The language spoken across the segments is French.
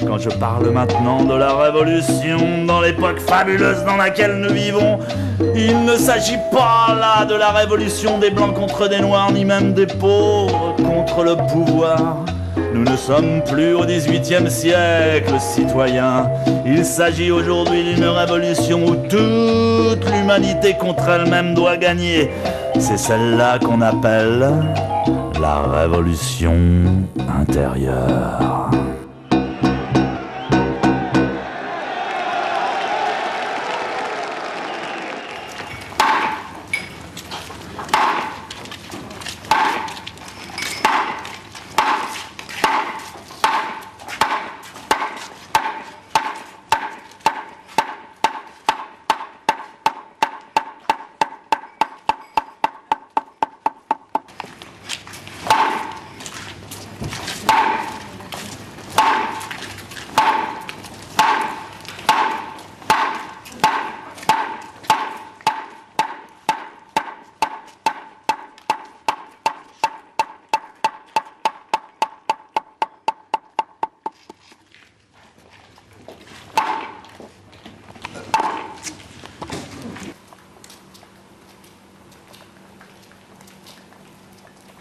quand je parle maintenant de la révolution, dans l'époque fabuleuse dans laquelle nous vivons. Il ne s'agit pas là de la révolution des blancs contre des noirs, ni même des pauvres contre le pouvoir. Nous ne sommes plus au XVIIIe siècle, citoyens. Il s'agit aujourd'hui d'une révolution où toute l'humanité contre elle-même doit gagner. C'est celle-là qu'on appelle la révolution intérieure.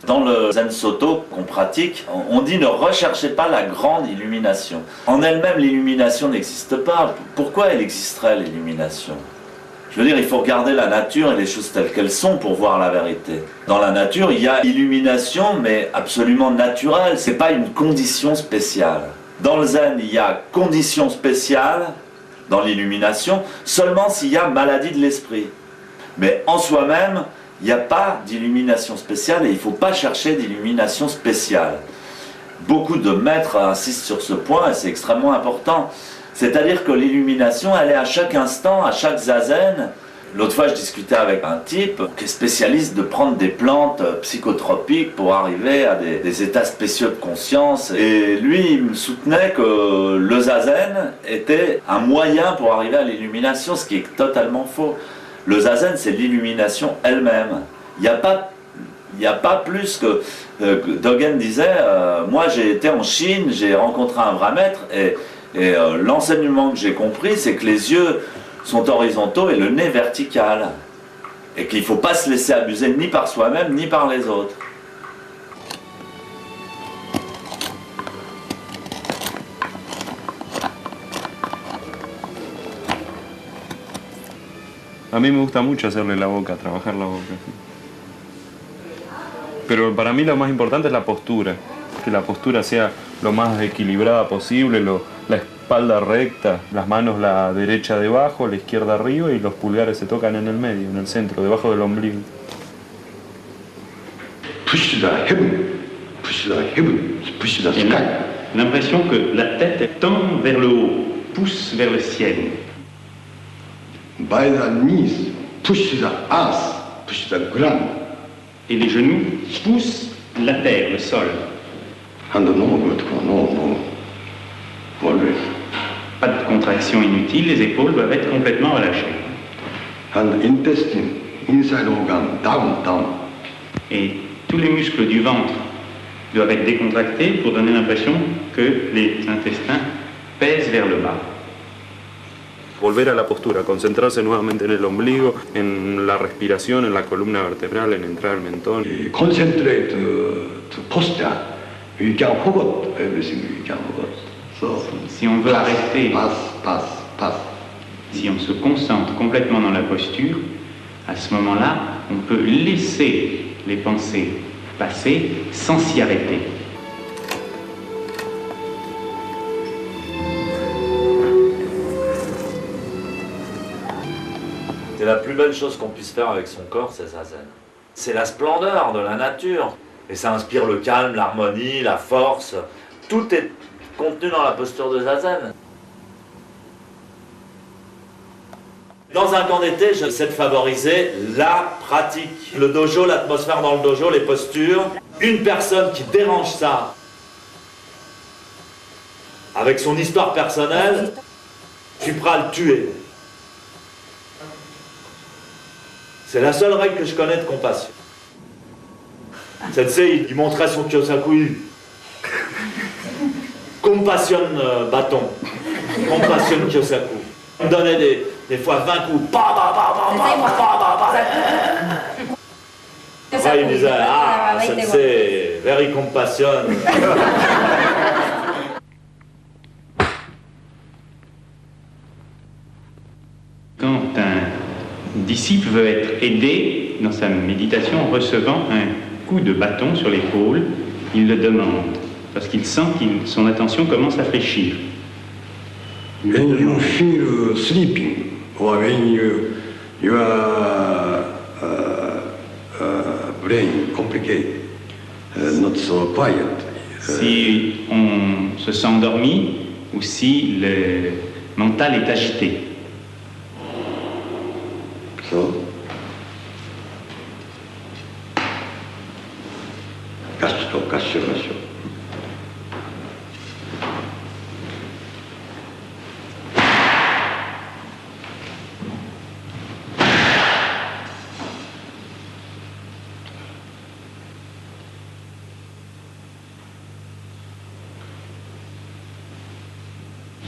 Dans le Zen Soto qu'on pratique, on dit ne recherchez pas la grande illumination. En elle-même, l'illumination n'existe pas. Pourquoi elle existerait, l'illumination ? Je veux dire, il faut regarder la nature et les choses telles qu'elles sont pour voir la vérité. Dans la nature, il y a illumination, mais absolument naturelle. C'est pas une condition spéciale. Dans le Zen, il y a condition spéciale dans l'illumination, seulement s'il y a maladie de l'esprit. Mais en soi-même, il n'y a pas d'illumination spéciale et il ne faut pas chercher d'illumination spéciale. Beaucoup de maîtres insistent sur ce point et c'est extrêmement important. C'est-à-dire que l'illumination, elle est à chaque instant, à chaque zazen. L'autre fois, je discutais avec un type qui est spécialiste de prendre des plantes psychotropiques pour arriver à des états spéciaux de conscience. Et lui, il me soutenait que le zazen était un moyen pour arriver à l'illumination, ce qui est totalement faux. Le zazen, c'est l'illumination elle-même. Il n'y a pas plus que... Dogen disait, moi j'ai été en Chine, j'ai rencontré un vrai maître, et l'enseignement que j'ai compris, c'est que les yeux sont horizontaux et le nez vertical. Et qu'il ne faut pas se laisser abuser ni par soi-même, ni par les autres. A mí me gusta mucho hacerle la boca, trabajar la boca. Pero para mí lo más importante es la postura. Que la postura sea lo más equilibrada posible, la espalda recta, las manos la derecha debajo, la izquierda arriba y los pulgares se tocan en el medio, en el centro, debajo del ombligo. L'impression que la tête tend vers le haut, pousse vers le ciel. By the knees, push the ass, push the ground. Et les genoux poussent la terre, le sol. And no. Pas de contraction inutile, les épaules doivent être complètement relâchées. And intestine, inside organ, down. Et tous les muscles du ventre doivent être décontractés pour donner l'impression que les intestins pèsent vers le bas. Volver a la postura, concentrarse nuevamente en el ombligo, en la respiración, en la columna vertebral, en entrar el mentón. Concentrate to posture. We can forget everything we can forget. So, si on veut arrêter, pass. Si on se concentre complètement dans la posture, à ce moment-là, on peut laisser les pensées passer sans s'y arrêter. C'est la plus belle chose qu'on puisse faire avec son corps, c'est zazen. C'est la splendeur de la nature. Et ça inspire le calme, l'harmonie, la force. Tout est contenu dans la posture de zazen. Dans un camp d'été, j'essaie de favoriser la pratique. Le dojo, l'atmosphère dans le dojo, les postures. Une personne qui dérange ça, avec son histoire personnelle, je suis prêt à le tuer. C'est la seule règle que je connais de compassion. Sensei, il montrait son Kyosaku. Comme Compassion bâton, compassion Kyosaku. On me donnait des fois 20 coups. Après, il disait, ah, c'est very compassion. Quand un disciple veut être aidé dans sa méditation en recevant un coup de bâton sur l'épaule, il le demande, parce qu'il sent que son attention commence à fléchir. When you feel sleeping, or when your brain complicated, not so quiet. Si on se sent endormi ou si le mental est agité. So, 가시죠.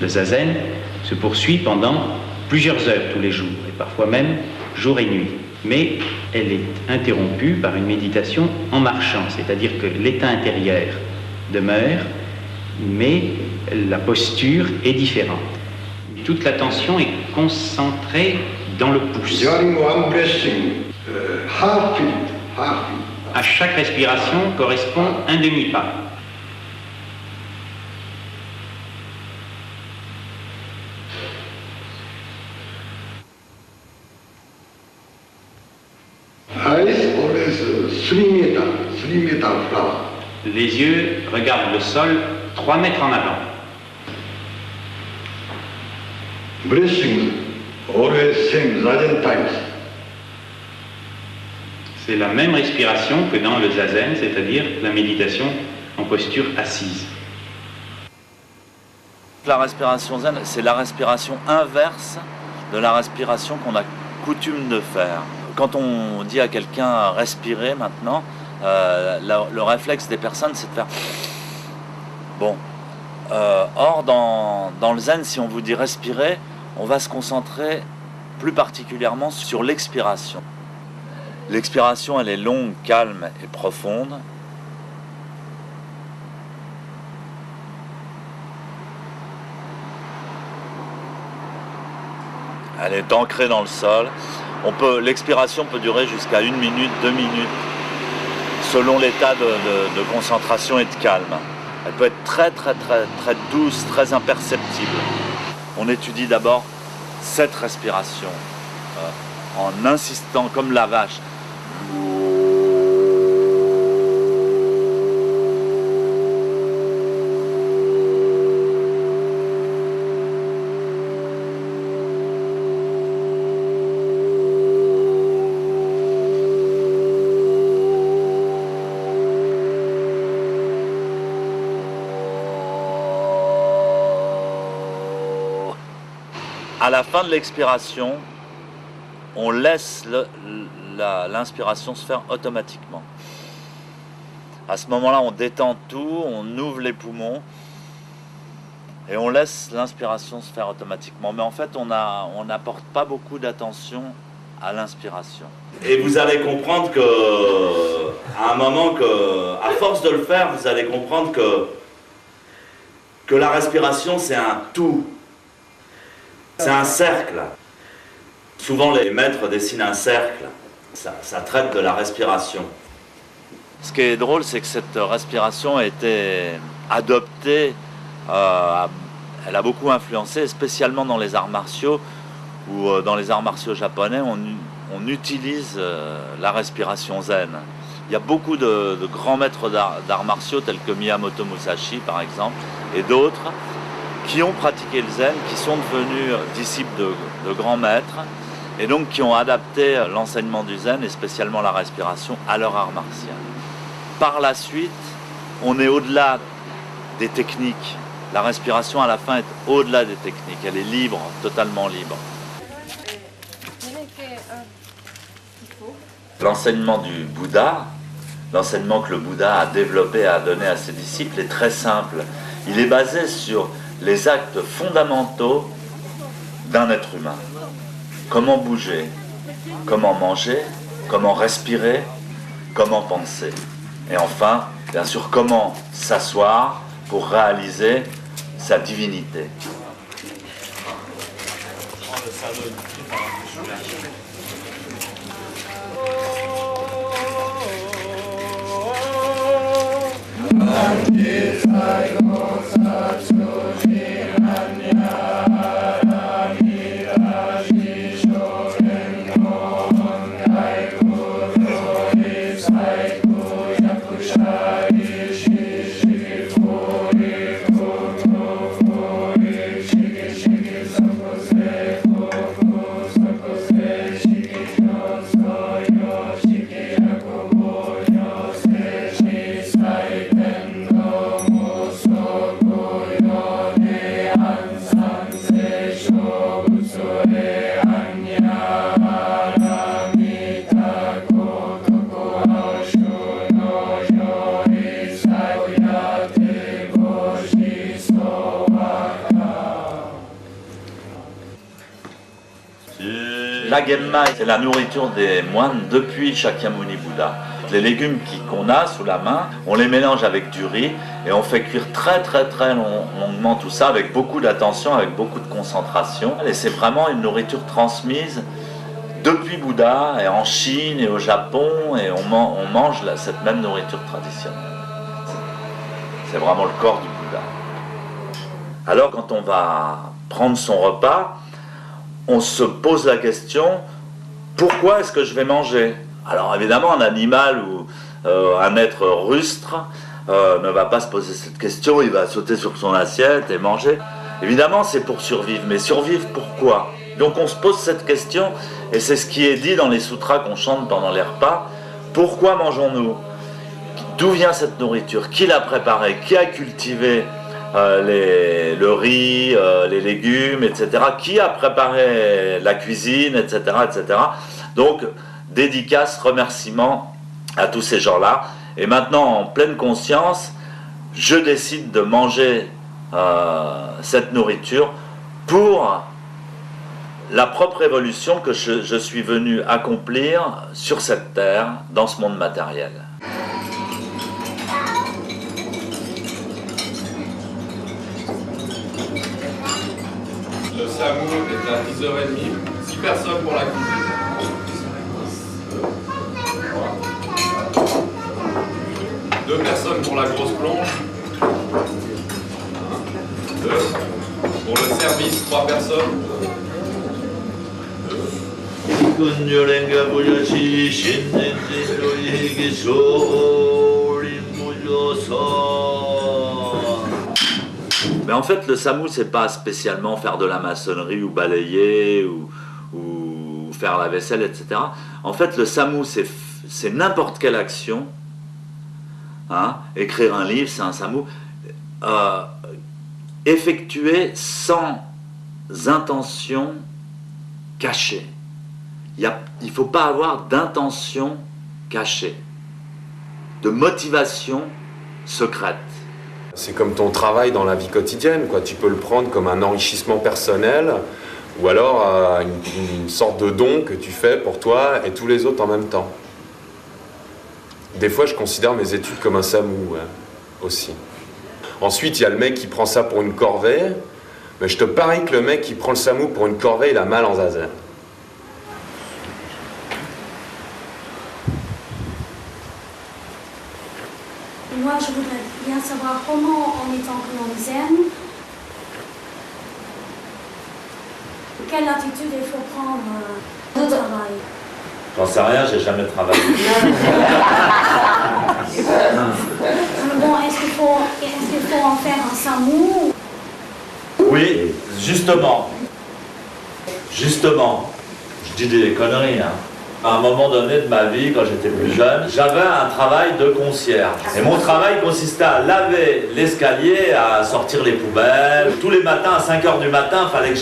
Le zazen se poursuit pendant plusieurs heures tous les jours, et parfois même jour et nuit. Mais elle est interrompue par une méditation en marchant, c'est-à-dire que l'état intérieur demeure, mais la posture est différente. Toute l'attention est concentrée dans le pouce. During one breathing, heartbeat. À chaque respiration correspond un demi-pas. Eyes always 3 meter flower. Les yeux regardent le sol 3 mètres en avant. Breathing always same zazen times. C'est la même respiration que dans le zazen, c'est-à-dire la méditation en posture assise. La respiration zen, c'est la respiration inverse de la respiration qu'on a coutume de faire. Quand on dit à quelqu'un respirer maintenant, le réflexe des personnes, c'est de faire bon. Or, dans le zen, si on vous dit respirer, on va se concentrer plus particulièrement sur l'expiration. L'expiration, elle est longue, calme et profonde. Elle est ancrée dans le sol. L'expiration peut durer jusqu'à 1 minute, 2 minutes, selon l'état de concentration et de calme. Elle peut être très douce, très imperceptible. On étudie d'abord cette respiration en insistant comme la vache. À la fin de l'expiration, on laisse l'inspiration se faire automatiquement. À ce moment-là, on détend tout, on ouvre les poumons et on laisse l'inspiration se faire automatiquement. Mais en fait, on n'apporte pas beaucoup d'attention à l'inspiration. Et vous allez comprendre à un moment à force de le faire, vous allez comprendre que la respiration, c'est un tout. C'est un cercle. Souvent, les maîtres dessinent un cercle. Ça traite de la respiration. Ce qui est drôle, c'est que cette respiration a été adoptée, elle a beaucoup influencé, spécialement dans les arts martiaux, où dans les arts martiaux japonais, on utilise la respiration zen. Il y a beaucoup de grands maîtres d'arts martiaux, tels que Miyamoto Musashi, par exemple, et d'autres, qui ont pratiqué le zen, qui sont devenus disciples de grands maîtres, et donc qui ont adapté l'enseignement du zen, et spécialement la respiration, à leur art martial. Par la suite, on est au-delà des techniques. La respiration, à la fin, est au-delà des techniques. Elle est libre, totalement libre. L'enseignement du Bouddha l'enseignement que le Bouddha a développé et a donné à ses disciples est très simple. Il est basé sur les actes fondamentaux d'un être humain. Comment bouger, comment manger, comment respirer, comment penser. Et enfin, bien sûr, comment s'asseoir pour réaliser sa divinité. La Gemma, c'est la nourriture des moines depuis Shakyamuni Bouddha. Les légumes qu'on a sous la main, on les mélange avec du riz et on fait cuire très longuement tout ça avec beaucoup d'attention, avec beaucoup de concentration. Et c'est vraiment une nourriture transmise depuis Bouddha et en Chine et au Japon, et on mange cette même nourriture traditionnelle. C'est vraiment le corps du Bouddha. Alors quand on va prendre son repas, on se pose la question, pourquoi est-ce que je vais manger? Alors évidemment, un animal ou un être rustre ne va pas se poser cette question, il va sauter sur son assiette et manger. Évidemment, c'est pour survivre, mais survivre pourquoi? Donc on se pose cette question, et c'est ce qui est dit dans les sutras qu'on chante pendant les repas. Pourquoi mangeons-nous? D'où vient cette nourriture? Qui l'a préparée? Qui a cultivé le riz, les légumes, etc. Qui a préparé la cuisine, etc., etc. Donc, dédicace, remerciement à tous ces gens-là. Et maintenant, en pleine conscience, je décide de manger cette nourriture pour la propre évolution que je suis venu accomplir sur cette terre, dans ce monde matériel. Le SAMU est à 10h30, 6 personnes pour la cuisine. 2 personnes pour la grosse plonge. 2. Pour le service, 3 personnes. Mais en fait, le SAMU, c'est pas spécialement faire de la maçonnerie ou balayer ou faire la vaisselle, etc. En fait, le SAMU, c'est n'importe quelle action. Hein, écrire un livre, c'est un SAMU. Effectué sans intention cachée. Il ne faut pas avoir d'intention cachée, de motivation secrète. C'est comme ton travail dans la vie quotidienne, quoi. Tu peux le prendre comme un enrichissement personnel ou alors une sorte de don que tu fais pour toi et tous les autres en même temps. Des fois, je considère mes études comme un SAMU aussi. Ensuite, il y a le mec qui prend ça pour une corvée, mais je te parie que le mec qui prend le SAMU pour une corvée, il a mal en zazen. Moi, je voudrais bien savoir comment, en étant que l'on zen, quelle attitude il faut prendre au travail. J'en sais rien, j'ai jamais travaillé. Bon, est-ce qu'il faut en faire un SAMU? Oui, justement, je dis des conneries, hein. À un moment donné de ma vie, quand j'étais plus jeune, j'avais un travail de concierge. Et mon travail consistait à laver l'escalier, à sortir les poubelles. Tous les matins, à 5 h du matin, il fallait que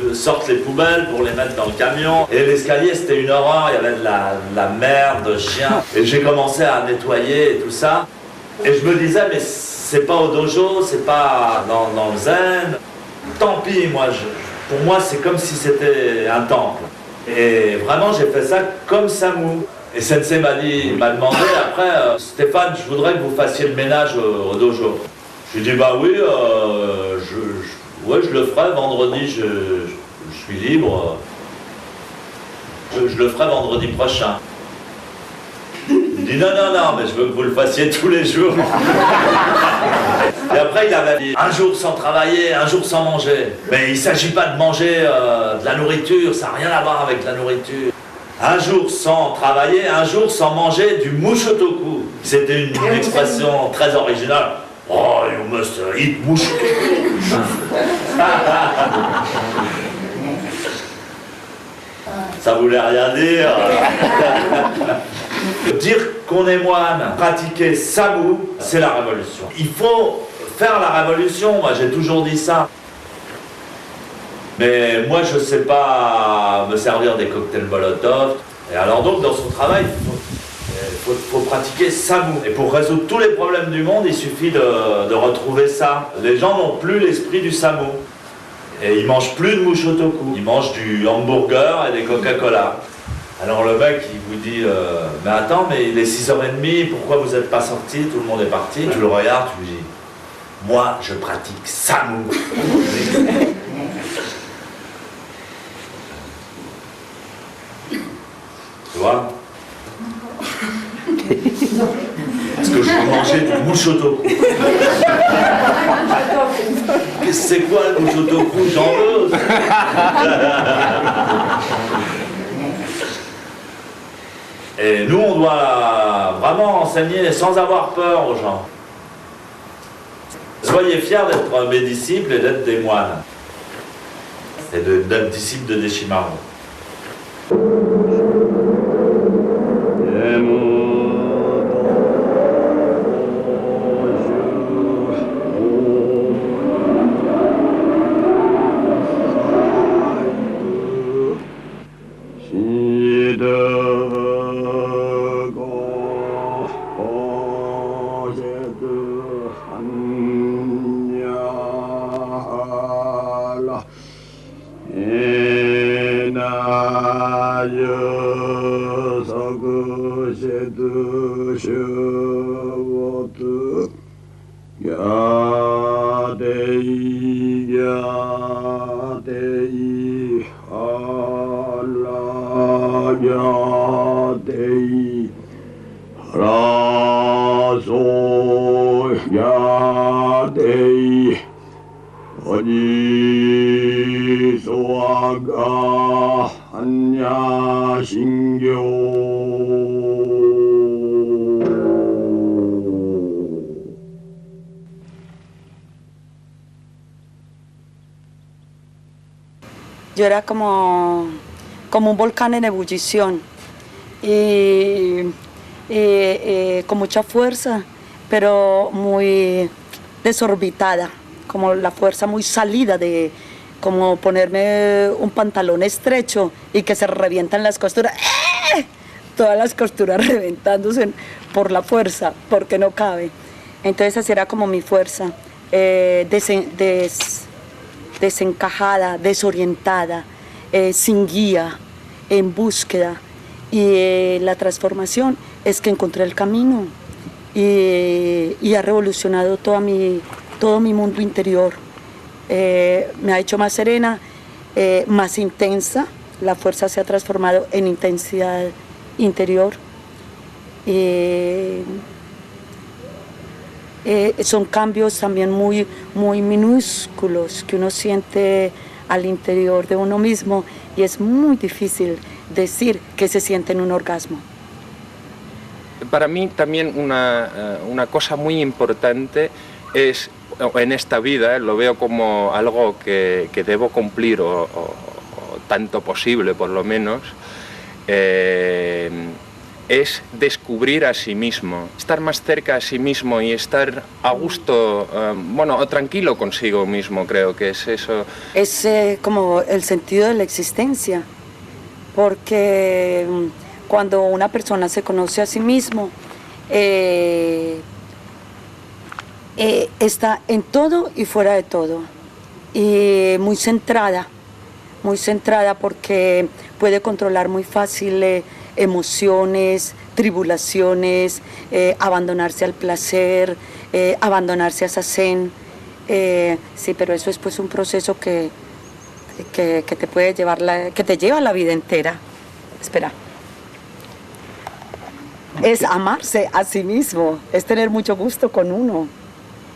je sorte les poubelles pour les mettre dans le camion. Et l'escalier, c'était une horreur, il y avait de la merde, de chiens. Et j'ai commencé à nettoyer et tout ça. Et je me disais, mais c'est pas au dojo, c'est pas dans le zen. Tant pis, pour moi, c'est comme si c'était un temple. Et vraiment, j'ai fait ça comme Samu. Et Sensei m'a demandé après, Stéphane, je voudrais que vous fassiez le ménage au dojo. Je lui ai dit, bah oui, je le ferai, vendredi, je suis libre. Je le ferai vendredi prochain. Il dit, non, mais je veux que vous le fassiez tous les jours. Et après, il avait dit, un jour sans travailler, un jour sans manger. Mais il ne s'agit pas de manger de la nourriture, ça n'a rien à voir avec la nourriture. Un jour sans travailler, un jour sans manger du mushotoku. C'était une expression très originale. Oh, you must eat mushotoku. Ça voulait rien dire. Dire qu'on est moine, pratiquer Samu, c'est la révolution. Il faut faire la révolution, moi j'ai toujours dit ça. Mais moi je ne sais pas me servir des cocktails Molotov. Et alors donc dans son travail, il faut pratiquer Samu. Et pour résoudre tous les problèmes du monde, il suffit de retrouver ça. Les gens n'ont plus l'esprit du Samu. Et ils mangent plus de mushotoku. Ils mangent du hamburger et des Coca-Cola. Alors le mec, il vous dit, mais attends, mais il est 6h30, pourquoi vous n'êtes pas sorti? Tout le monde est parti. Tu le regardes, tu lui dis, moi, je pratique Samu. Tu vois? Parce que je veux manger du mushotoku. Qu'est-ce que c'est quoi le mushotoku? J'en veux. Et nous, on doit vraiment enseigner sans avoir peur aux gens. Soyez fiers d'être mes disciples et d'être des moines. Et d'être disciples de Deshimaru. Yo era como un volcán en ebullición y con mucha fuerza, pero muy desorbitada, como la fuerza muy salida de como ponerme un pantalón estrecho y que se revientan las costuras, todas las costuras reventándose por la fuerza, porque no cabe. Entonces así era como mi fuerza, desencajada, desorientada, sin guía, en búsqueda. Y la transformación es que encontré el camino y ha revolucionado todo mi mundo interior. Me ha hecho más serena, más intensa. La fuerza se ha transformado en intensidad interior. Son cambios también muy minúsculos que uno siente al interior de uno mismo y es muy difícil decir que se siente en un orgasmo. Para mí también una cosa muy importante es, en esta vida, lo veo como algo que debo cumplir o tanto posible por lo menos, es descubrir a sí mismo, estar más cerca a sí mismo y estar a gusto, bueno, tranquilo consigo mismo, creo que es eso. Es como el sentido de la existencia, porque cuando una persona se conoce a sí mismo, está en todo y fuera de todo, y muy centrada porque puede controlar muy fácil emociones, tribulaciones, abandonarse al placer, abandonarse a zazen. Sí, pero eso es pues un proceso que te puede llevar que te lleva la vida entera. Espera. Es amarse a sí mismo, es tener mucho gusto con uno.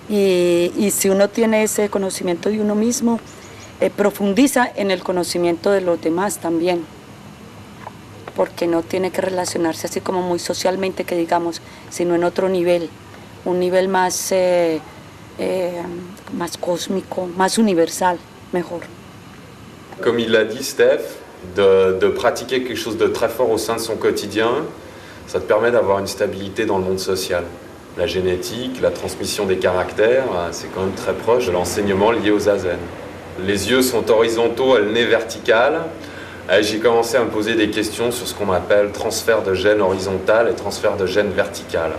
Y si uno tiene ese conocimiento de uno mismo, profundiza en el conocimiento de los demás también, porque no tiene que relacionarse así como muy socialmente, que digamos, sino en otro nivel, un nivel más, más cósmico, más universal, mejor. Comme il l'a dit, Steph, de pratiquer quelque chose de très fort au sein de son quotidien, ça te permet d'avoir une stabilité dans le monde social. La génétique, la transmission des caractères, c'est quand même très proche de l'enseignement lié au zazen. Les yeux sont horizontaux, le nez vertical. J'ai commencé à me poser des questions sur ce qu'on appelle transfert de gènes horizontal et transfert de gènes vertical.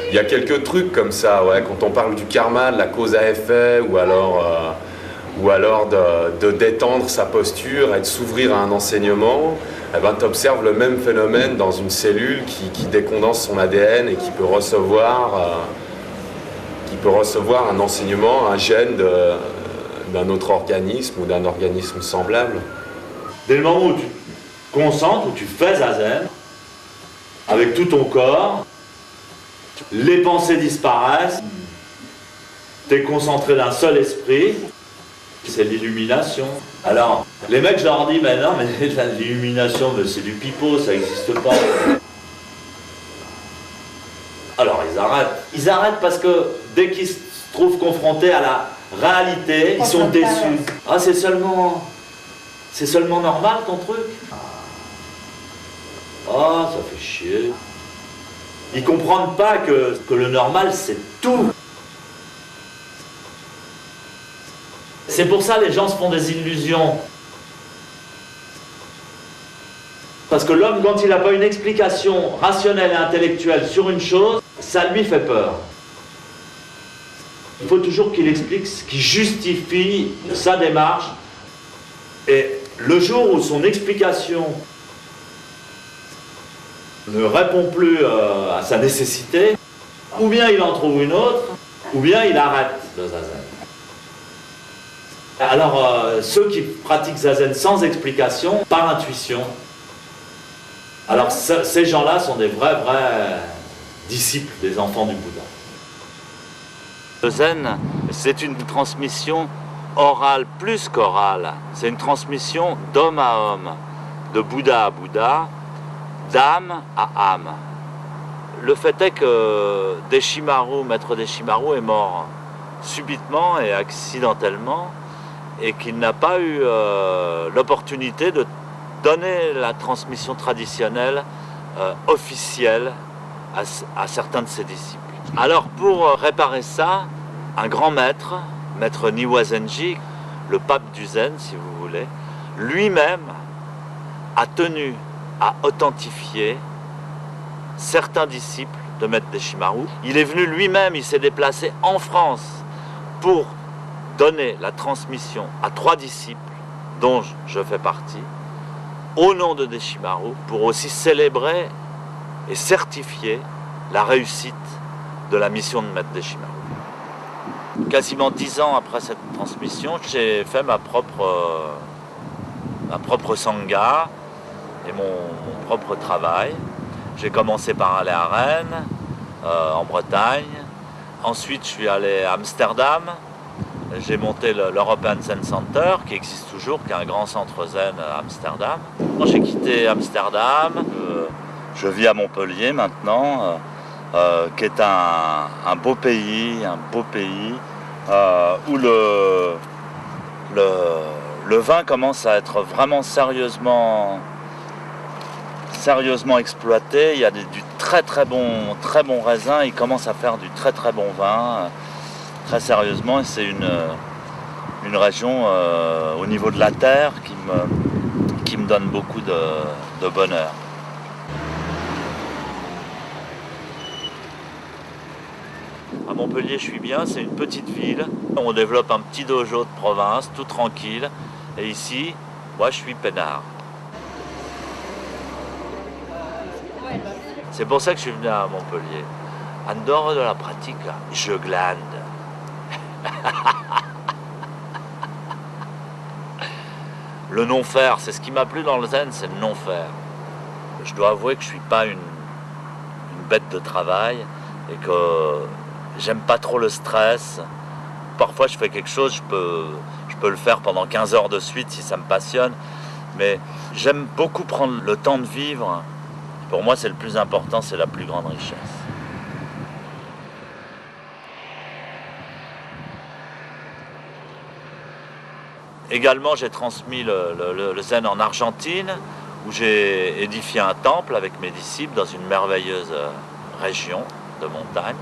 Il y a quelques trucs comme ça, ouais, quand on parle du karma, de la cause à effet, ou alors de détendre sa posture et de s'ouvrir à un enseignement, eh ben, tu observes le même phénomène dans une cellule qui décondense son ADN et qui peut recevoir un enseignement, un gène d'un autre organisme ou d'un organisme semblable. Dès le moment où tu te concentres, où tu fais zazen, avec tout ton corps, les pensées disparaissent, tu es concentré d'un seul esprit, c'est l'illumination. Alors, les mecs, je leur dis, mais non, mais l'illumination, c'est du pipeau, ça n'existe pas. Alors, ils arrêtent. Ils arrêtent parce que dès qu'ils se trouvent confrontés à la réalité, ils sont déçus. Ah, c'est seulement normal ton truc? Ah, ça fait chier. Ils comprennent pas que le normal, c'est tout. C'est pour ça que les gens se font des illusions. Parce que l'homme, quand il n'a pas une explication rationnelle et intellectuelle sur une chose, ça lui fait peur. Il faut toujours qu'il explique, qu'il justifie sa démarche. Et le jour où son explication ne répond plus à sa nécessité, ou bien il en trouve une autre, ou bien il arrête le zazen. Alors, ceux qui pratiquent zazen sans explication, par intuition, alors ces gens-là sont des vrais disciples des enfants du Bouddha. Le zen, c'est une transmission orale plus qu'orale. C'est une transmission d'homme à homme, de Bouddha à Bouddha, d'âme à âme. Le fait est que maître Deshimaru est mort subitement et accidentellement, et qu'il n'a pas eu l'opportunité de donner la transmission traditionnelle officielle à certains de ses disciples. Alors pour réparer ça, un grand maître, maître Niwa Zenji, le pape du Zen si vous voulez, lui-même a tenu à authentifier certains disciples de maître Deshimaru. Il est venu lui-même, il s'est déplacé en France pour donner la transmission à 3 disciples, dont je fais partie, au nom de Deshimaru, pour aussi célébrer et certifier la réussite de la mission de maître Deshimaru. Quasiment 10 ans après cette transmission, j'ai fait ma propre sangha et mon propre travail. J'ai commencé par aller à Rennes, en Bretagne. Ensuite, je suis allé à Amsterdam. J'ai monté l'European Zen Center, qui existe toujours, qui est un grand centre zen à Amsterdam. J'ai quitté Amsterdam, je vis à Montpellier maintenant, qui est un beau pays, où le vin commence à être vraiment sérieusement sérieusement exploité. Il y a du très bon raisin. Il commence à faire du très bon vin. Très sérieusement, c'est une région au niveau de la terre qui me donne beaucoup de bonheur. À Montpellier, je suis bien, c'est une petite ville. On développe un petit dojo de province, tout tranquille. Et ici, moi, je suis peinard. C'est pour ça que je suis venu à Montpellier. En dehors de la pratique, je glande. Le non-faire, c'est ce qui m'a plu dans le zen, c'est le non-faire. Je dois avouer que je ne suis pas une bête de travail et que j'aime pas trop le stress. Parfois je fais quelque chose, je peux le faire pendant 15 heures de suite si ça me passionne. Mais j'aime beaucoup prendre le temps de vivre. Pour moi, c'est le plus important, c'est la plus grande richesse. Également, j'ai transmis le zen en Argentine, où j'ai édifié un temple avec mes disciples dans une merveilleuse région de montagne.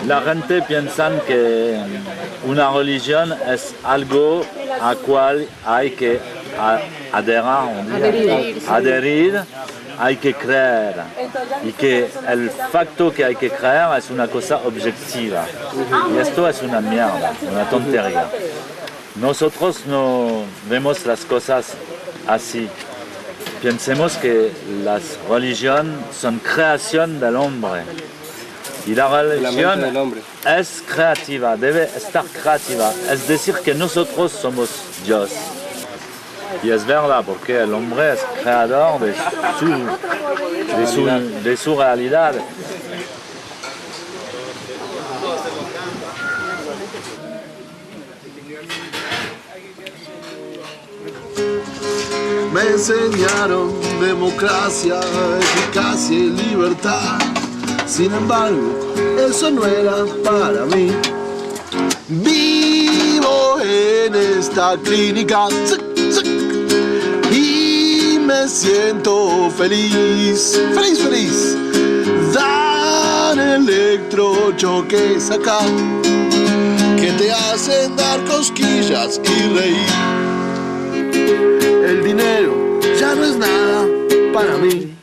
La gente piensan que una religión es algo a cual hay que adherir, hay que creer, y que el facto que hay que creer es una cosa objetiva. Y esto es una mierda, una tontería. Nosotros no vemos las cosas así. Pensemos que las religiones son creación del hombre. Y la religión es creativa, debe estar creativa. Es decir, que nosotros somos Dios. Y es verdad, porque el hombre es creador de su realidad. Me enseñaron democracia, eficacia y libertad. Sin embargo, eso no era para mí. Vivo en esta clínica y me siento feliz, feliz. Dan electrochoques acá que te hacen dar cosquillas y reír. El dinero ya no es nada para mí.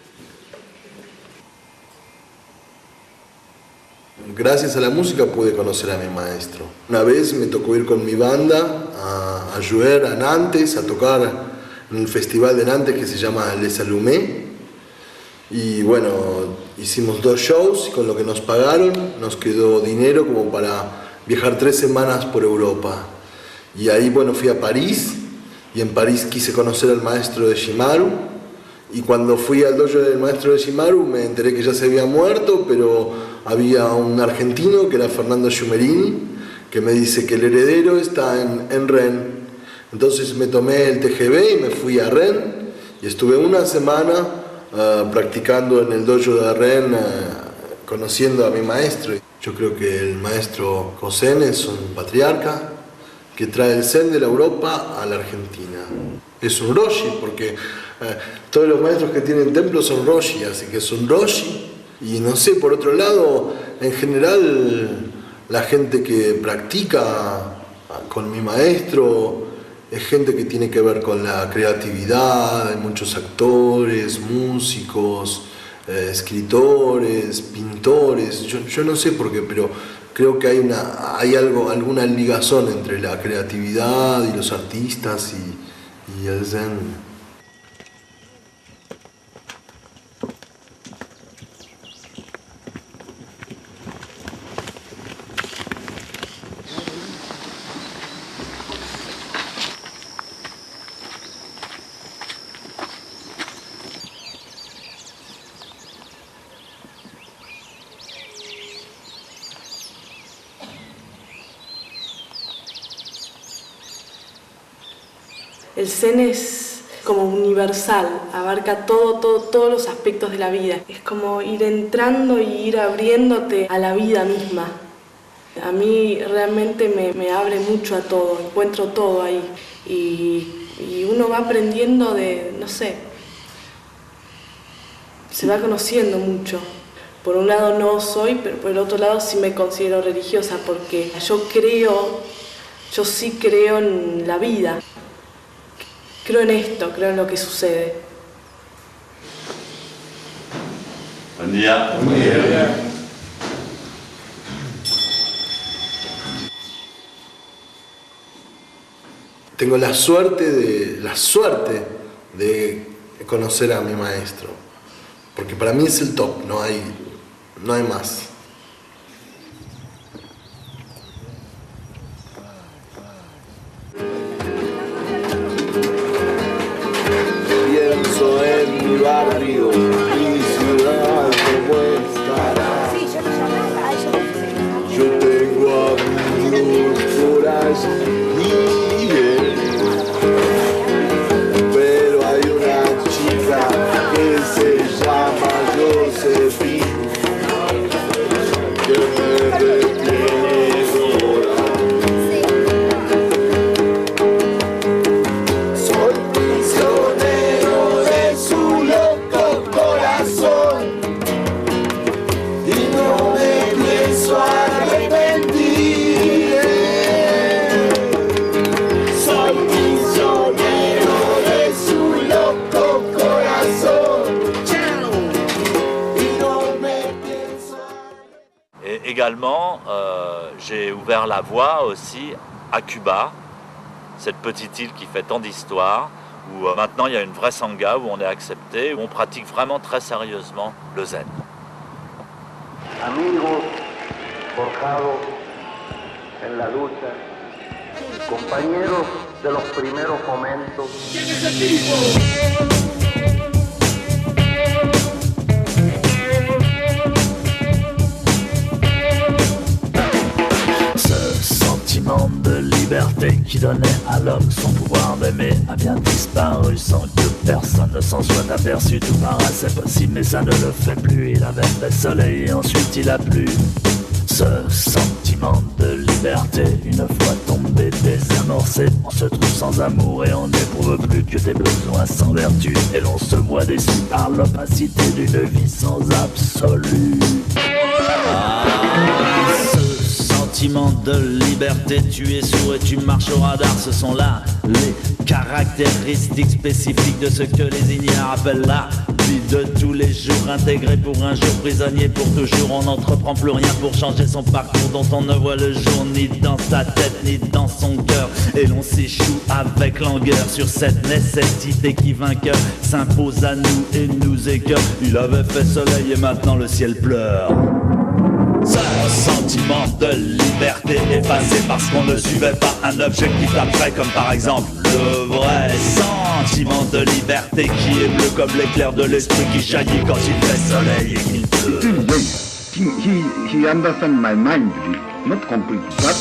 gracias a la música pude conocer a mi maestro. Una vez me tocó ir con mi banda a Jouer, a Nantes, a tocar en el festival de Nantes que se llama Les Allumés. Y bueno, hicimos 2 shows y con lo que nos pagaron nos quedó dinero como para viajar 3 semanas por Europa. Y ahí bueno, fui a París y en París quise conocer al maestro de Shimaru. Y cuando fui al dojo del maestro de Shimaru me enteré que ya se había muerto, pero había un argentino que era Fernando Schumerini que me dice que el heredero está en Rennes. Entonces me tomé el TGV y me fui a Rennes y estuve una semana practicando en el dojo de Rennes, conociendo a mi maestro. Yo creo que el maestro Kosen es un patriarca que trae el zen de la Europa a la Argentina. Es un Roshi, porque todos los maestros que tienen templos son Roshi, así que es un Roshi. Y no sé, por otro lado, en general, la gente que practica con mi maestro es gente que tiene que ver con la creatividad. Hay muchos actores, músicos, escritores, pintores. Yo no sé por qué, pero creo que hay alguna ligazón entre la creatividad y los artistas y el zen. El zen es como universal, abarca todos los aspectos de la vida. Es como ir entrando y ir abriéndote a la vida misma. A mí realmente me abre mucho a todo, encuentro todo ahí. Y uno va aprendiendo no sé, se va conociendo mucho. Por un lado no soy, pero por el otro lado sí me considero religiosa, porque yo sí creo en la vida. Creo en esto, creo en lo que sucede. Buen día. Buen día. Tengo la suerte de conocer a mi maestro, porque para mí es el top, no hay más. Pienso en mi barrio, mi ciudad, cómo estará. Yo tengo amigos por allí, pero hay una chica que se llama Josephine, que me retiene sola. Soy prisionero de su loco corazón y no me pienso arrepentir. Soy prisionero de su loco corazón y no me pienso arrepentir. Et également, j'ai ouvert la voie aussi à Cuba, cette petite île qui fait tant d'histoire, où maintenant il y a une vraie sangha, où on est accepté, où on pratique vraiment très sérieusement le zen. Amigos forjados en la lucha, compañeros de los primeros momentos. ¿Quién es el tipo? De liberté qui donnait à l'homme son pouvoir d'aimer a bien disparu sans que personne ne s'en soit aperçu. Tout paraissait possible mais ça ne le fait plus. Il avait fait soleil et ensuite il a plu. Ce sentiment de liberté, une fois tombé désamorcé, on se trouve sans amour et on n'éprouve plus que des besoins sans vertu. Et l'on se voit déçu par l'opacité d'une vie sans absolu. Sentiment de liberté, tu es sourd et tu marches au radar, ce sont là les caractéristiques spécifiques de ce que les ignares appellent la vie de tous les jours, intégré pour un jour, prisonnier pour toujours. On n'entreprend plus rien pour changer son parcours, dont on ne voit le jour ni dans sa tête ni dans son cœur. Et l'on s'échoue avec langueur sur cette nécessité qui vainqueur s'impose à nous et nous écœure. Il avait fait soleil et maintenant le ciel pleure. C'est un sentiment de liberté effacé parce qu'on ne suivait pas un objectif après, comme par exemple le vrai sentiment de liberté qui est bleu comme l'éclair de l'esprit qui jaillit quand il fait soleil et qu'il pleut. He understand my mind, not complete, but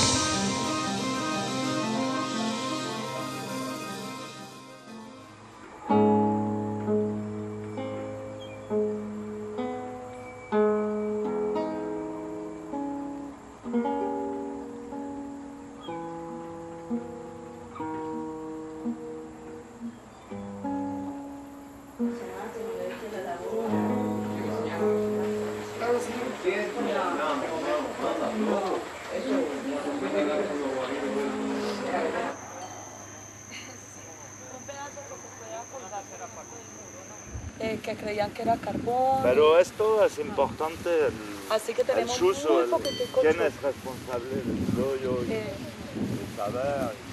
Que creían que era carbón. Pero esto es importante, Así que el tenemos uso, muy poquitico. quién es responsable del rollo y saber.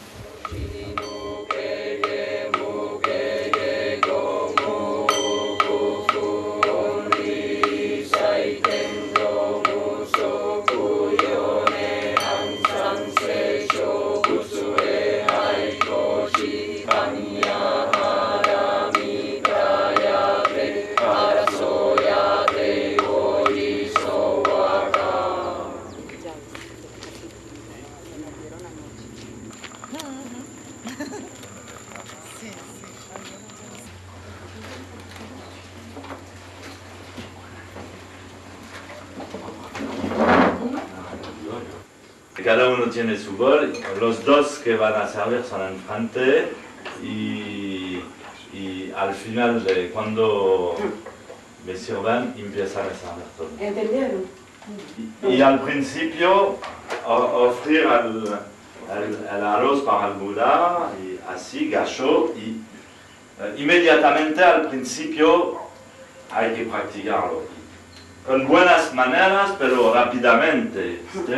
Cada uno tiene su bol, los dos que van a servir son enfrente y al final de cuando me sirven empiezan a servir todo. ¿Entendieron? Y al principio ofrecer el arroz para el Buda y así gacho y inmediatamente al principio hay que practicarlo con buenas maneras pero rápidamente, ¿sí?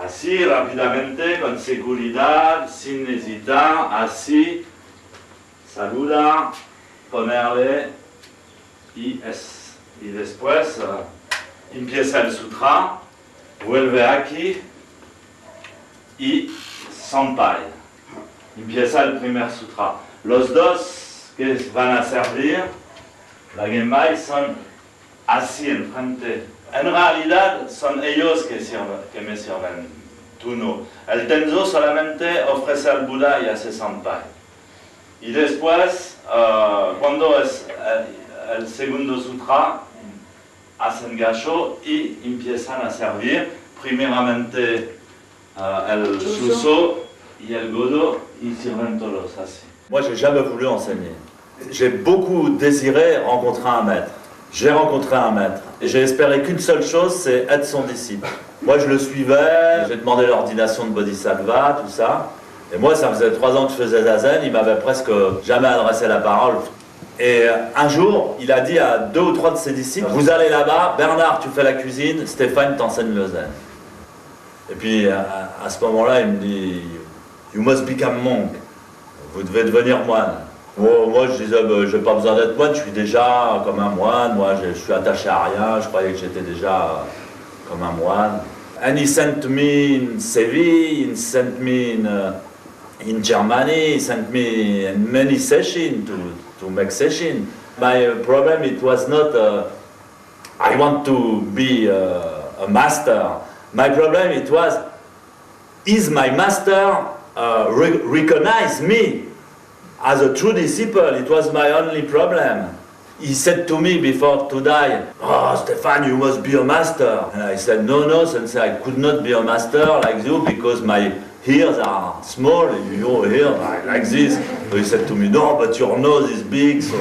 Así rápidamente, con seguridad, sin hesitar, así, saluda, ponerle y después empieza el sutra, vuelve aquí y sampai. Empieza el primer sutra. Los dos que van a servir, la Genmai, son así enfrente. En realidad son ellos que me sirven, tú no. El Tenzo solamente ofrece al Buda y hace sampai. Y después, cuando es el segundo sutra, hacen gacho y empiezan a servir primeramente el Suso y el Godo y sirven todos así. Moi, j'ai jamais voulu enseigner. J'ai beaucoup désiré rencontrer un maître. J'ai rencontré un maître et j'ai espéré qu'une seule chose, c'est être son disciple. Moi je le suivais, j'ai demandé l'ordination de Bodhisattva, tout ça. Et moi ça faisait 3 ans que je faisais zazen, il m'avait presque jamais adressé la parole. Et un jour, il a dit à 2 ou 3 de ses disciples, vous allez là-bas, Bernard tu fais la cuisine, Stéphane t'enseigne le zen. Et puis à ce moment-là, il me dit, you must become monk, vous devez devenir moine. Moi je disais, j'ai pas besoin d'être moine, je suis déjà comme un moine, moi je suis attaché à rien, je croyais que j'étais déjà comme un moine. And he sent me in Sevi, he sent me in Germany, he sent me in many sessions to make sessions. My problem it was not, I want to be a master. My problem it was, is my master recognize me as a true disciple? It was my only problem. He said to me before to die, oh Stéphane, you must be a master. And I said, no, sensei, I could not be a master like you because my ears are small, your ears are like this. So he said to me, no, but your nose is big. So.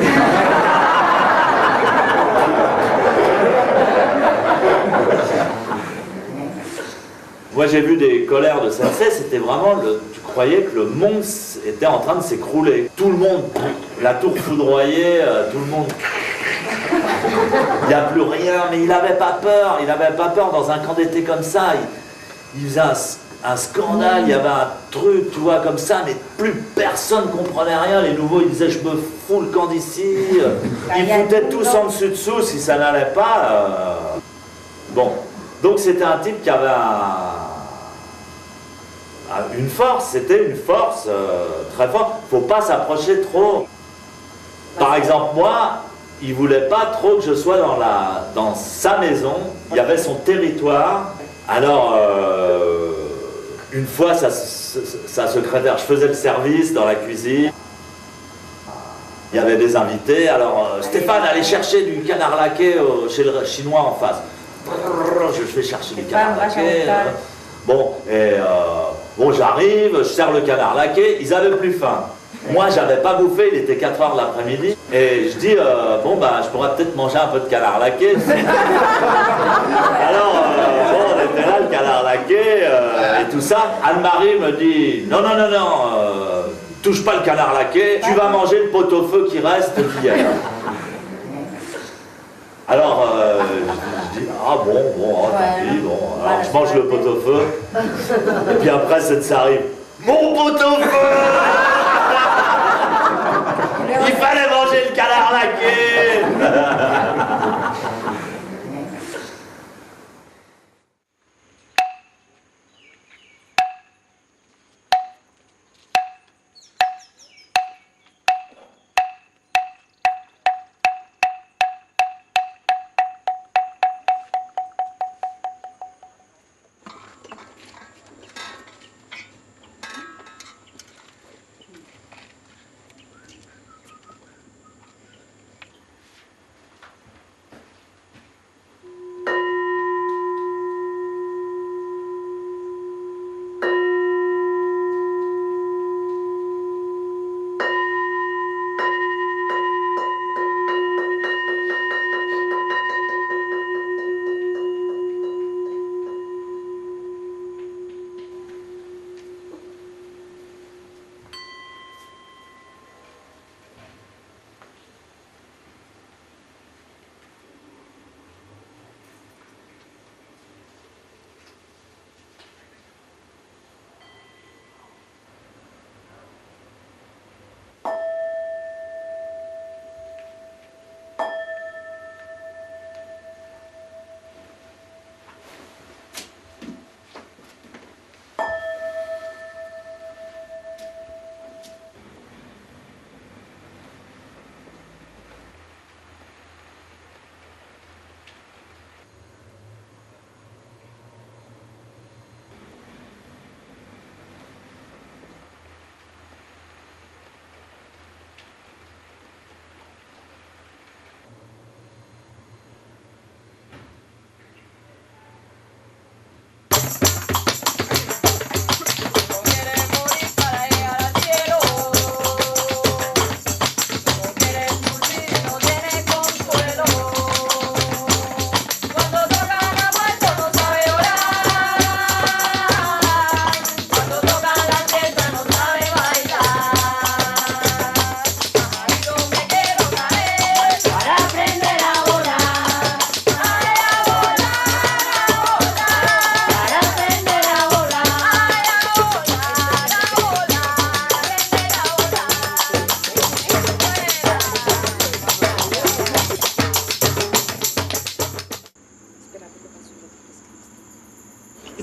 Moi j'ai vu des colères de sensei, c'était vraiment, tu croyait que le monde était en train de s'écrouler. Tout le monde, la tour foudroyée, tout le monde... Il n'y a plus rien, mais il n'avait pas peur. Il n'avait pas peur dans un camp d'été comme ça. Il faisait un scandale, il y avait un truc, tu vois, comme ça, mais plus personne ne comprenait rien. Les nouveaux, ils disaient, je me fous le camp d'ici. Ils foutaient tous en dessous si ça n'allait pas. Bon, donc c'était un type qui avait une force, c'était une force très forte. Il ne faut pas s'approcher trop. Par exemple, moi, il ne voulait pas trop que je sois dans sa maison. Il y avait son territoire. Alors, une fois, sa secrétaire, je faisais le service dans la cuisine. Il y avait des invités. Alors, Stéphane, allez chercher du canard laqué chez le chinois en face. Je fais chercher du canard laqué. Bon, bon, j'arrive, je sers le canard laqué. Ils avaient plus faim. Moi, j'avais pas bouffé, il était 4h de l'après-midi. Et je dis, bon, bah, je pourrais peut-être manger un peu de canard laqué. Alors, bon, on était là, le canard laqué, et tout ça. Anne-Marie me dit, non, touche pas le canard laqué, tu vas manger le pot-au-feu qui reste d'hier. Alors, je dis, ah bon, tant pis, bon. Alors, je mange le pot-au-feu. Et puis après, ça arrive, mon pot-au-feu! Il fallait manger le canard laqué.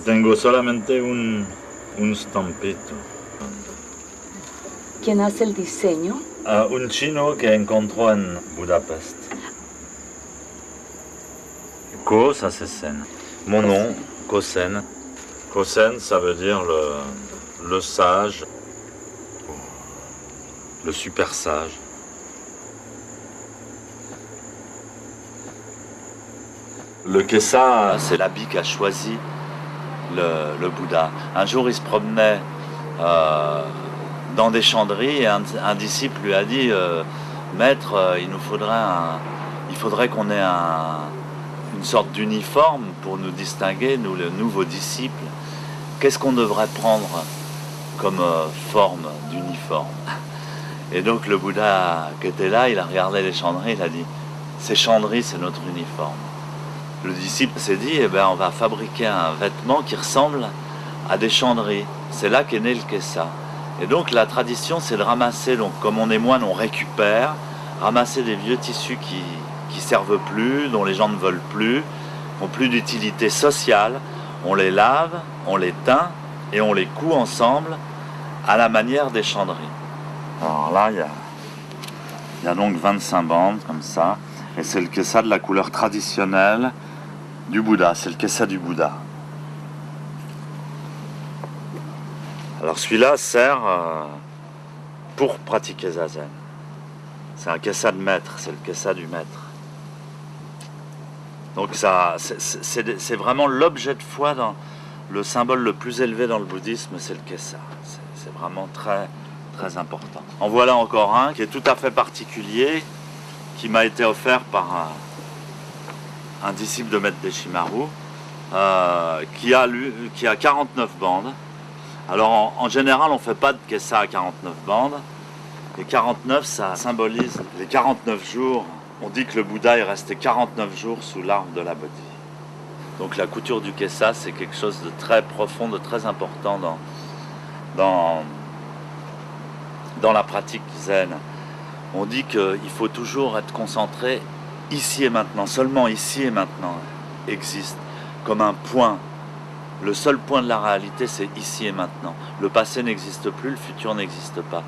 Tengo solamente un stampito. ¿Quién hace el diseño? Un chino que encontró en Budapest. Ko, ça c'est Sen. Mon nom, Kosen. Kosen, ça veut dire le sage, le super sage. Le Kessa, c'est l'habit qu'a choisi le Bouddha. Un jour, il se promenait dans des chanderies et un disciple lui a dit Maître, il faudrait qu'on ait une sorte d'uniforme pour nous distinguer, nous, les nouveaux disciples. Qu'est-ce qu'on devrait prendre? comme forme d'uniforme. Et donc le Bouddha qui était là, il a regardé les chandries, il a dit « Ces chandries, c'est notre uniforme ». Le disciple s'est dit « Eh bien, on va fabriquer un vêtement qui ressemble à des chandries ». C'est là qu'est né le kessa. Et donc la tradition, c'est de ramasser, donc comme on est moine, on récupère, ramasser des vieux tissus qui servent plus, dont les gens ne veulent plus, qui n'ont plus d'utilité sociale. On les lave, on les teint et on les coud ensemble à la manière des chandries. Alors là, il y a donc 25 bandes comme ça, et c'est le kessa de la couleur traditionnelle du Bouddha, c'est le kessa du Bouddha. Alors celui-là sert pour pratiquer zazen. C'est un kessa de maître, c'est le kessa du maître. Donc ça, c'est vraiment l'objet de foi, dans le symbole le plus élevé dans le bouddhisme, c'est le kessa. C'est vraiment très, très important. En voilà encore un qui est tout à fait particulier, qui m'a été offert par un disciple de Maître Deshimaru, qui a 49 bandes. Alors en général, on ne fait pas de kessa à 49 bandes. Et 49, ça symbolise les 49 jours. On dit que le Bouddha est resté 49 jours sous l'arbre de la Bodhi. Donc la couture du kessa, c'est quelque chose de très profond, de très important dans la pratique zen. On dit qu'il faut toujours être concentré ici et maintenant. Seulement ici et maintenant existe comme un point. Le seul point de la réalité, c'est ici et maintenant. Le passé n'existe plus, le futur n'existe pas.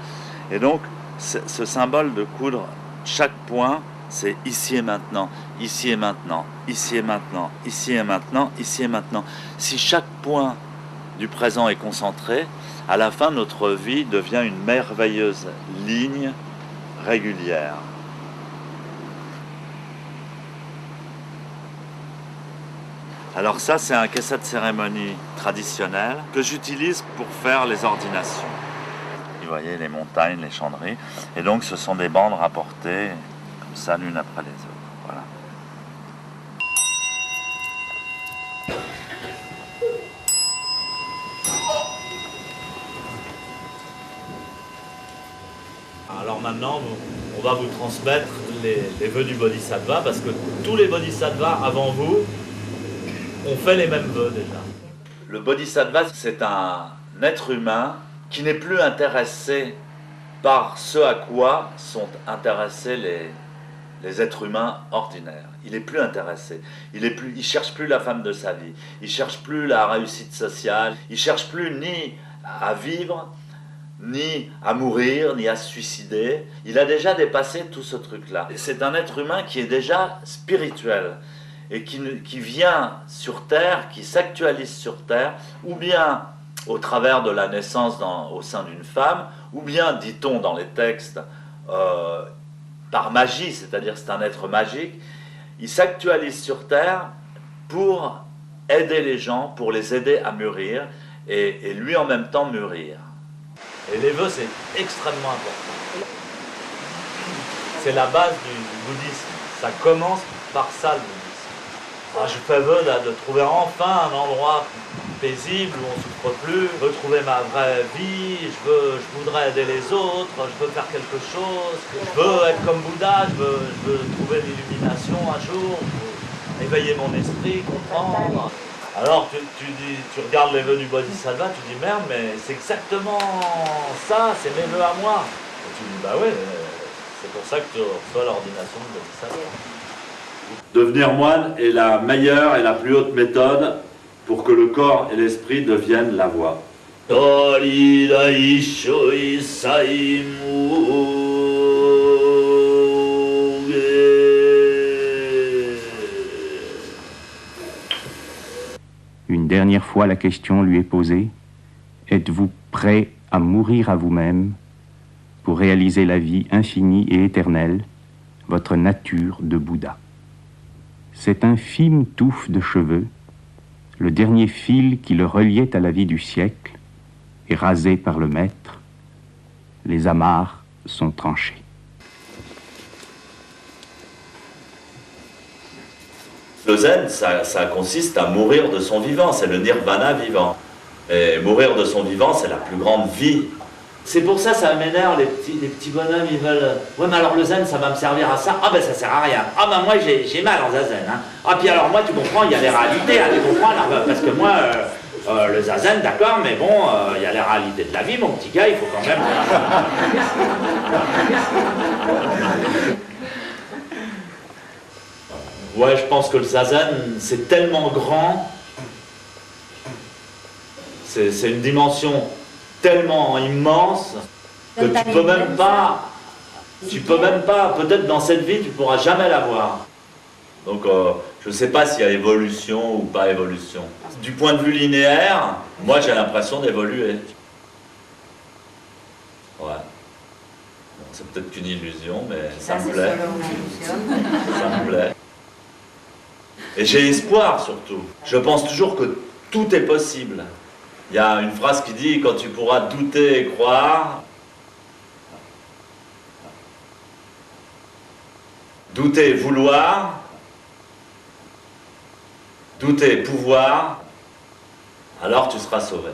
Et donc, ce symbole de coudre, chaque point, c'est ici et maintenant, ici et maintenant, ici et maintenant, ici et maintenant, ici et maintenant. Si chaque point du présent est concentré, à la fin, notre vie devient une merveilleuse ligne régulière. Alors ça, c'est un kessa de cérémonie traditionnel que j'utilise pour faire les ordinations. Vous voyez les montagnes, les chandries. Et donc, ce sont des bandes rapportées comme ça, l'une après les autres. Voilà. Alors maintenant, on va vous transmettre les vœux du Bodhisattva, parce que tous les Bodhisattvas avant vous ont fait les mêmes vœux déjà. Le Bodhisattva, c'est un être humain qui n'est plus intéressé par ce à quoi sont intéressés les êtres humains ordinaires. Il n'est plus intéressé. Il cherche plus la femme de sa vie. Il cherche plus la réussite sociale. Il cherche plus ni à vivre, ni à mourir, ni à se suicider. Il a déjà dépassé tout ce truc-là. C'est un être humain qui est déjà spirituel et qui vient sur Terre, qui s'actualise sur Terre, ou bien au travers de la naissance au sein d'une femme, ou bien, dit-on dans les textes, par magie, c'est-à-dire c'est un être magique. Il s'actualise sur Terre pour aider les gens, pour les aider à mûrir, et lui en même temps mûrir. Et les vœux, c'est extrêmement important. C'est la base du bouddhisme. Ça commence par ça, le bouddhisme. Alors, je fais vœu de trouver enfin un endroit paisible où on ne souffre plus, je veux trouver ma vraie vie, je voudrais aider les autres, je veux faire quelque chose, je veux être comme Bouddha, je veux trouver l'illumination un jour, éveiller mon esprit, comprendre. Alors tu regardes les vœux du Bodhisattva, tu dis merde, mais c'est exactement ça, c'est mes vœux à moi. Et tu dis bah ouais, c'est pour ça que tu reçois l'ordination de Bodhisattva. Devenir moine est la meilleure et la plus haute méthode pour que le corps et l'esprit deviennent la voie. Une dernière fois, la question lui est posée. Êtes-vous prêt à mourir à vous-même pour réaliser la vie infinie et éternelle, votre nature de Bouddha? Cette infime touffe de cheveux, le dernier fil qui le reliait à la vie du siècle, est rasé par le maître. Les amarres sont tranchées. Le zen, ça consiste à mourir de son vivant, c'est le nirvana vivant. Et mourir de son vivant, c'est la plus grande vie. C'est pour ça, ça m'énerve, les petits bonhommes, ils veulent... Ouais, mais alors le zen, ça va me servir à ça. Ah ben ça sert à rien. Ah ben moi, j'ai mal en zazen. Hein. Ah puis alors moi, tu comprends, il y a les réalités, hein, tu comprends, là, parce que moi, le zazen, d'accord, mais bon, il y a les réalités de la vie, mon petit gars, il faut quand même... Ouais, je pense que le zazen, c'est tellement grand, c'est une dimension tellement immense que tu peux même pas, peut-être dans cette vie, tu pourras jamais l'avoir. Donc je ne sais pas s'il y a évolution ou pas évolution. Du point de vue linéaire, moi j'ai l'impression d'évoluer. Ouais. Bon, c'est peut-être qu'une illusion, mais ça me plaît. Ça me plaît. Et j'ai espoir surtout. Je pense toujours que tout est possible. Il y a une phrase qui dit « Quand tu pourras douter et croire », douter et vouloir, douter et pouvoir, alors tu seras sauvé.